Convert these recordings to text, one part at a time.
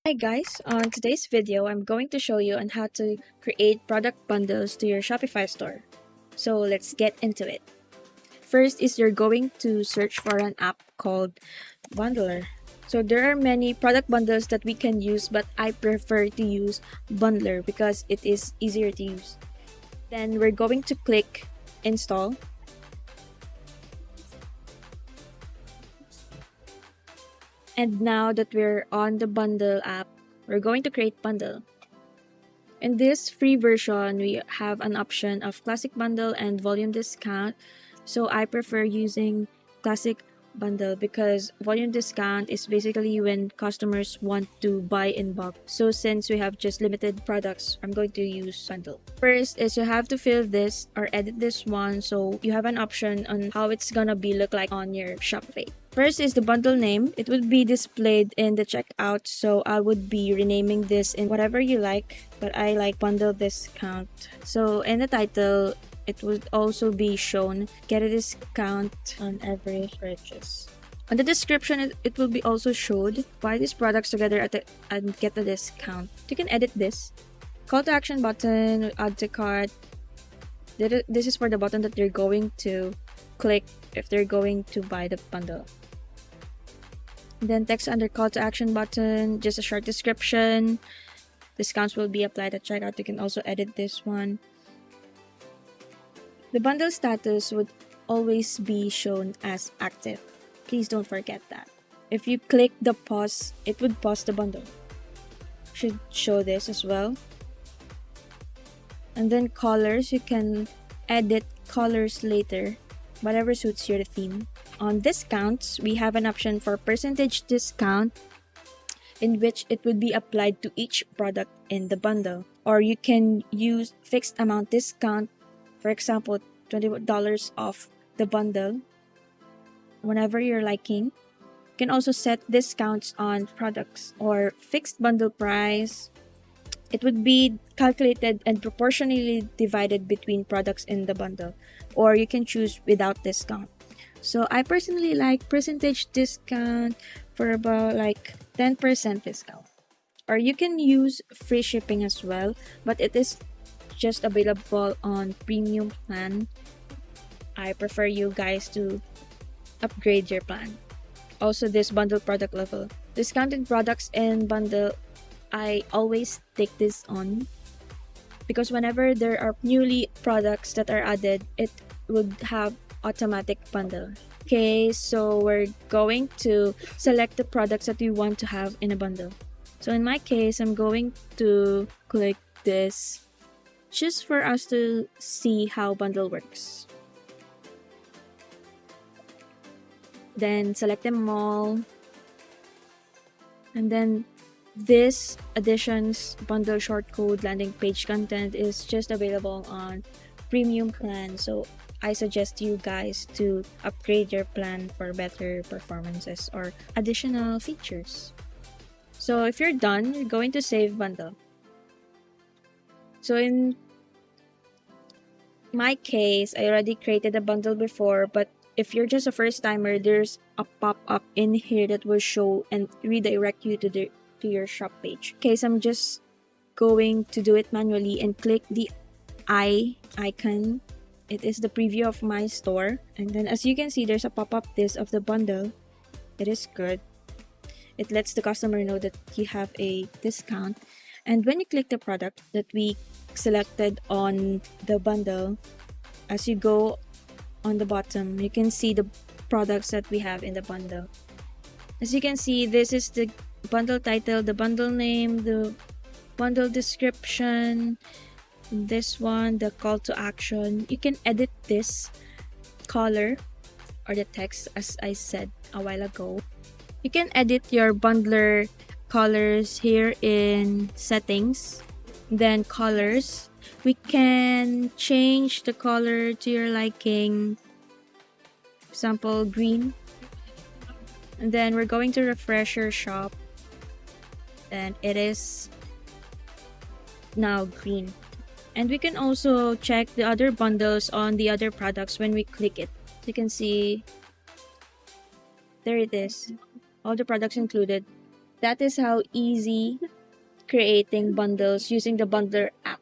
Hi guys, on today's video, I'm going to show you on how to create product bundles to your Shopify store. So let's get into it. First is you're going to search for an app called Bundler. So there are many product bundles that we can use, but I prefer to use Bundler because it is easier to use. Then we're going to click install. And now that we're on the bundle app, we're going to create bundle. In this free version, we have an option of classic bundle and volume discount. So I prefer using classic bundle because volume discount is basically when customers want to buy in bulk. So since we have just limited products, I'm going to use bundle. First is you have to fill this or edit this one so you have an option on how it's gonna be look like on your shop page. First is the bundle name. It would be displayed in the checkout, so I would be renaming this in whatever you like, but I like bundle discount. So in the title, it would also be shown get a discount on every purchase. On the description, it will be also showed buy these products together and get a discount. You can edit this. Call to action button, add to cart. This is for the button that they're going to click if they're going to buy the bundle. Then text under call to action button, just a short description. Discounts will be applied at checkout. You can also edit this one. The bundle status would always be shown as active. Please don't forget that. If you click the pause, it would pause the bundle. Should show this as well. And then colors, you can edit colors later, whatever suits your theme. On discounts, we have an option for percentage discount in which it would be applied to each product in the bundle. Or you can use fixed amount discount, for example, $20 off the bundle whenever you're liking. You can also set discounts on products or fixed bundle price. It would be calculated and proportionally divided between products in the bundle, or you can choose without discount. So I personally like percentage discount for about like 10% discount. Or you can use free shipping as well, but it is just available on premium plan. I prefer you guys to upgrade your plan. Also this bundle product level. Discounted products in bundle, I always take this on because whenever there are newly products that are added, it would have automatic bundle. Okay, so we're going to select the products that we want to have in a bundle. So in my case, I'm going to click this just for us to see how bundle works. Then select them all. And then this additions bundle short code landing page content is just available on premium plan. So I suggest you guys to upgrade your plan for better performances or additional features. So if you're done, you're going to save bundle. So in my case, I already created a bundle before, but if you're just a first timer, there's a pop-up in here that will show and redirect you to your shop page. Okay, so I'm just going to do it manually and click the icon. It is the preview of my store, and then as you can see, there's a pop-up list of the bundle. It is good. It lets the customer know that you have a discount, and when you click the product that we selected on the bundle, as you go on the bottom, you can see the products that we have in the bundle. As you can see, this is the bundle title, the bundle name, the bundle description, this one, the call to action. You can edit this color or the text as I said a while ago. You can edit your bundler colors here in settings, then colors. We can change the color to your liking, example green, and then we're going to refresh your shop and it is now green. And we can also check the other bundles on the other products when we click it. You can see there it is, all the products included. that is how easy creating bundles using the Bundler app.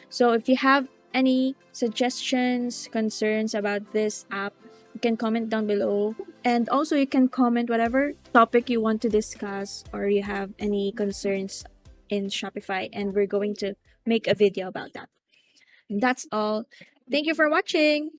So if you have any suggestions, concerns about this app, you can comment down below. And also you can comment whatever topic you want to discuss or you have any concerns in Shopify, and we're going to make a video about that. And that's all. Thank you for watching.